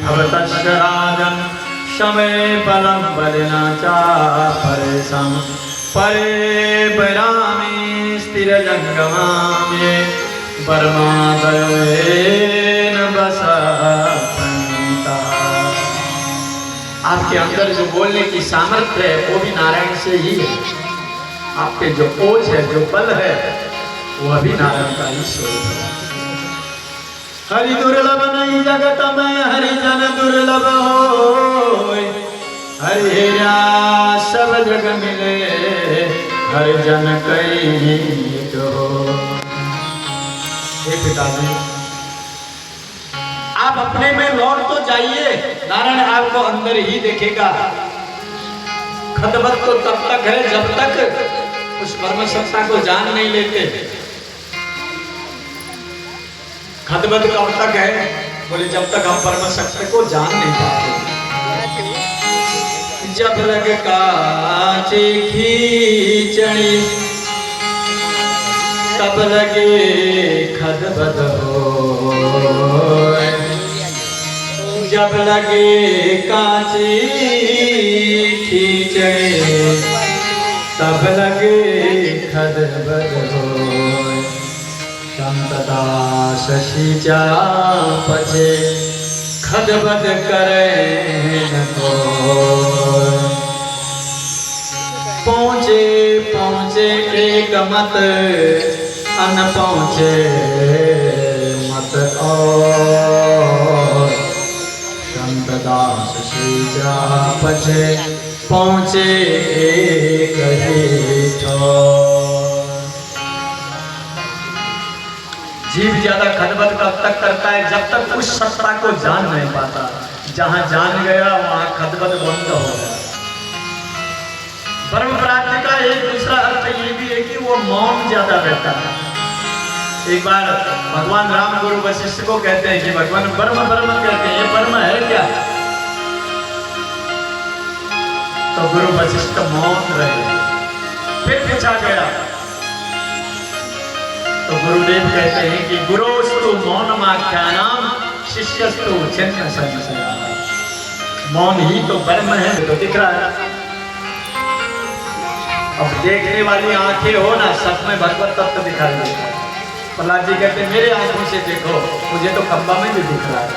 भवतस्य राजन् समय बलं बलिना च परेशं परे परामि स्थिरजङ्गमाम्ये परमादयेन वसन्ता। आपके अंदर जो बोलने की सामर्थ्य है वो भी नारायण से ही है। आपके जो ओज है, जो बल है, वह भी नारायण का ही स्वरूप है। हरि दुर्लभ नहीं जगत में हरि जन दुर्लभ होय। हरि हेरा सब जग मिले हरि जन कई तो। हे पिताजी, आप अपने में लौट तो जाइए, नारायण आपको अंदर ही देखेगा। खदबद तो तब तक है जब तक उस परम सत्ता को जान नहीं लेते। खदबद कब तक है? बोले जब तक हम परम सत्य को जान नहीं पाते। जब लग कांचे खींचनी तब लगे खदबद हो। जब लगे कांचे खींचनी तब लगे खदबद हो। संतता शशि पछे खदबद करे न को। पहुँचे पहुँचे एक मत अन पहुँचे मत और। संतता शशि पछे पहुँचे एक ही ठोर। जीव ज्यादा खदबद कब तक करता है? जब तक उस सत्ता को जान नहीं पाता। जहां जान गया वहां खदबद बंद हो गया। ब्रह्म प्राप्ति का एक दूसरा अर्थ ये भी है कि वो मौन ज्यादा रहता है। एक बार भगवान राम गुरु वशिष्ठ को कहते हैं कि भगवान ब्रह्म ब्रह्म कहते हैं, ये ब्रह्म है क्या? तो गुरु वशिष्ठ मौन रहे। फिर पूछा गया तो गुरुदेव कहते हैं कि गुरोस्तु मौनमाख्यानाम शिष्यस्तु छिन्न संशया। मौन ही तो ब्रह्म है, तो दिख रहा है। अब देखने वाली आंखें हो ना, सब में भगवत तत्व दिखाई देता है। प्रहलाद जी कहते हैं मेरे आंखों से देखो, मुझे तो खंबा में भी दिख रहा है।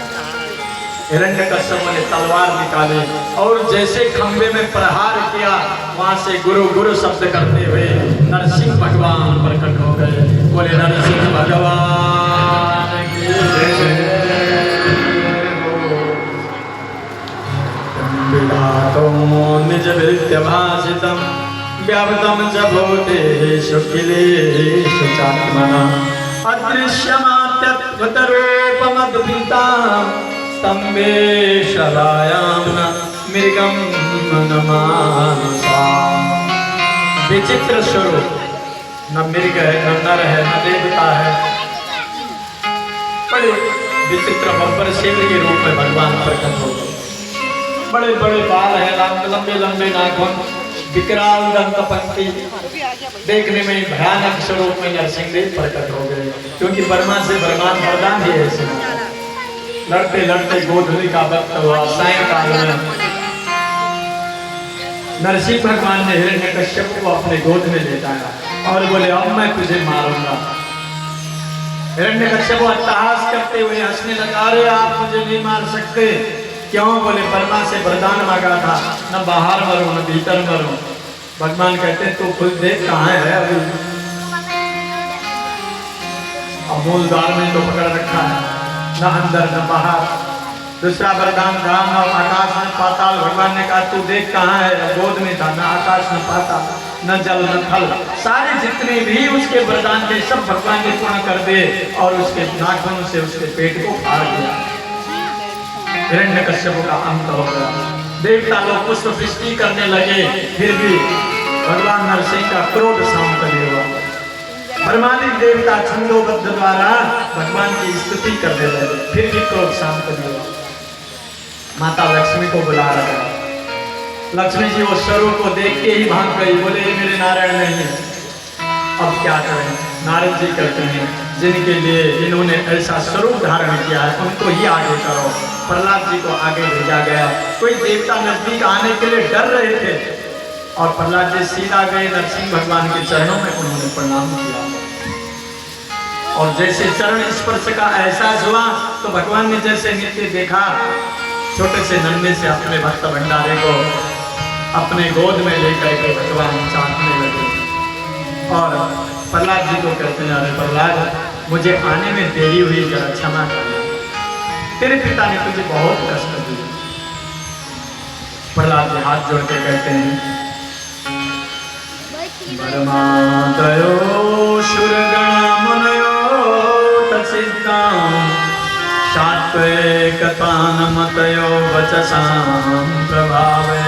हिरण्यकश्यप ने तलवार निकाली और जैसे खंबे में प्रहार किया, वहां से गुरु गुरु शब्द करते हुए नरसिंह भगवान प्रकट हो गए। बोले नरसिंह भगवान की जय। निज विद्य भाषितम व्यावतम च भूतेषु किलेषु चात्मना अदृश्यमात्यद्भुतरूपमद्भुतां स्तम्भेशलायां मृगं नमामि। विचित्र स्वरूप, न मृग है, न नर है, न देवता है। बड़े विचित्र बब्बर शेर के रूप में भगवान प्रकट हो गए। बड़े बड़े बाल है, लंबे लंबे नाखून, विकराल दंत पंक्ति, देखने में भयानक स्वरूप में नरसिंहदेव प्रकट हो गए। क्योंकि ब्रह्मा से भगवान वरदान ही ऐसे लड़ते लड़ते गोधूली का वक्त हुआ। सायंकाल में नरसिंह भगवान ने हिरण्यकश्यप को अपने गोद में लेटाया और बोले अब मैं तुझे मारूंगा। हिरण्यकश्यप अट्टहास करते हुए हंसने लगा, अरे आप मुझे नहीं मार सकते। क्यों? बोले ब्रह्मा से वरदान मांगा था, न बाहर मरूं न भीतर मरूं। भगवान कहते तू खुद देख कहाँ है अभी। अब मूलद्वार में तो पकड़ रखा है, न अंदर न बाहर। दूसरा वरदान था न आकाश न पाताल। भगवान ने कहा तू देख कहाँ है? गोद में था, न आकाश न पाताल, न जल न थल। सारे जितने भी उसके वरदान थे सब भगवान ने पूर्ण कर दिए और उसके नाखून से उसके पेट को फाड़ दिया। हिरण्यकश्यप का अंत हो गया। देवता लोग पुष्प वृष्टि करने लगे, फिर भी भगवान नरसिंह का क्रोध शांत नहीं हुआ। ब्रह्मादि देवता छंदोबद्ध द्वारा भगवान की स्तुति करने लगे, फिर भी क्रोध शांत नहीं हुआ। माता लक्ष्मी को बुला रहा। लक्ष्मी जी वो स्वरूप को देख के ही भाग गई। बोले ये मेरे नारायण नहीं है, अब क्या करें? नारद जी कहते हैं जिनके लिए इन्होंने ऐसा स्वरूप धारण किया है उनको ही आगे करो। प्रहलाद जी को आगे भेजा गया। कोई देवता नजदीक आने के लिए डर रहे थे और प्रहलाद जी सीधा गए नरसिंह भगवान के चरणों में, उन्होंने प्रणाम किया और जैसे चरण स्पर्श का एहसास हुआ तो भगवान ने जैसे नित्य देखा, छोटे से नन्हे से अपने भक्त भंडारे को अपने गोद में लेकर के भगवान चाटने लगे और प्रहलाद जी को कहते हैं, अरे प्रहलाद मुझे आने में देरी हुई, जरा क्षमा करना, तेरे पिता ने तुझे बहुत कष्ट दिए। प्रहलाद जी हाथ जोड़ के कहते हैं, परमादयो शुरगण मुनयो तसिद्धां सात्विकतानमतयो वचसां प्रभावे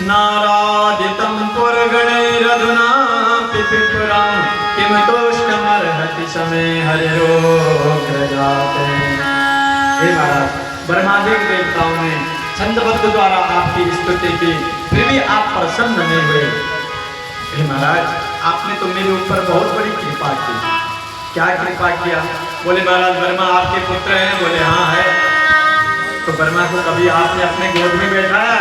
नारादितं पुरगणैरधुना पिपुरां किम तोष्णमर्हति समे हरिरोग्रजाते। हे महाराज, ब्रह्मादिक देवताओं ने छंदबद्ध द्वारा आपकी स्तुति की, फिर भी आप प्रसन्न नहीं हुए। हे महाराज, आपने तो मेरे ऊपर बहुत बड़ी कृपा की। क्या कृपा किया? बोले महाराज ब्रह्मा आपके पुत्र हैं? बोले हाँ है। तो ब्रह्मा को कभी आपने अपने गोद में बैठाया?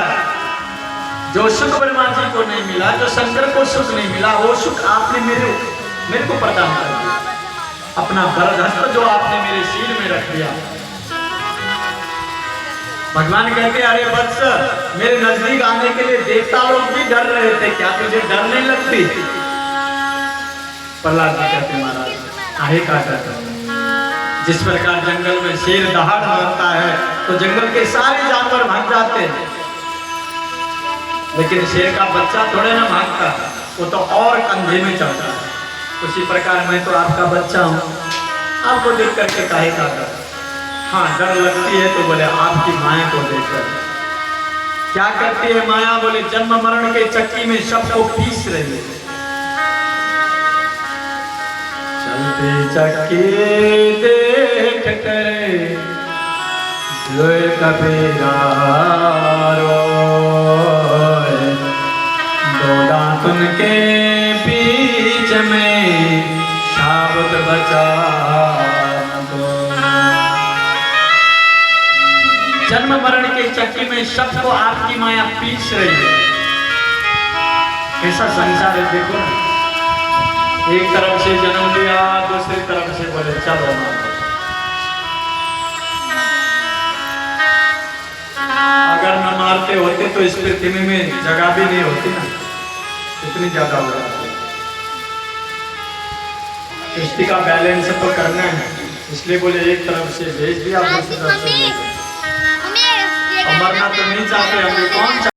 जो सुख ब्रह्मा जी को नहीं मिला, जो शंकर को सुख नहीं मिला, वो सुख आपने मेरे को प्रदान कर दिया। अपना वरदहस्त जो आपने मेरे सिर में रख दिया। भगवान कहते, अरे वत्स, मेरे नजदीक आने के लिए देवता लोग भी डर रहे थे, क्या तुझे डर नहीं लगती? प्रहलाद जी कहते, महाराज काहे का डर? जिस प्रकार जंगल में शेर दहाड़ मारता है तो जंगल के सारे जानवर भाग जाते हैं, लेकिन शेर का बच्चा थोड़े ना भागता, वो तो और कंधे में चढ़ता है। उसी प्रकार मैं तो आपका बच्चा हूँ, आपको देख करके काहे का डर? हाँ डर लगती है तो बोले आपकी माया को देखकर। क्या करती है माया? बोले जन्म मरण के चक्की में सबको पीस रही है। चलती चक्की देख करे कबीरा रोए, दो दांत उनके बीच में साबुत बचा। जन्म मरण के चक्की में सबको आपकी माया पीस रही है। कैसा संसार है देखो ना, एक तरफ से जन्म दिया, दूसरी तरफ से बोले चलो ना। अगर न मारते होते तो इस पृथ्वी में जगह भी नहीं होती ना, इतनी ज्यादा हो जाती। सृष्टि का बैलेंस तो करना है, इसलिए बोले एक तरफ से भेज दिया, दूसरी तरफ से भेज दिया। मरना तो नहीं चाहते, हमें कौन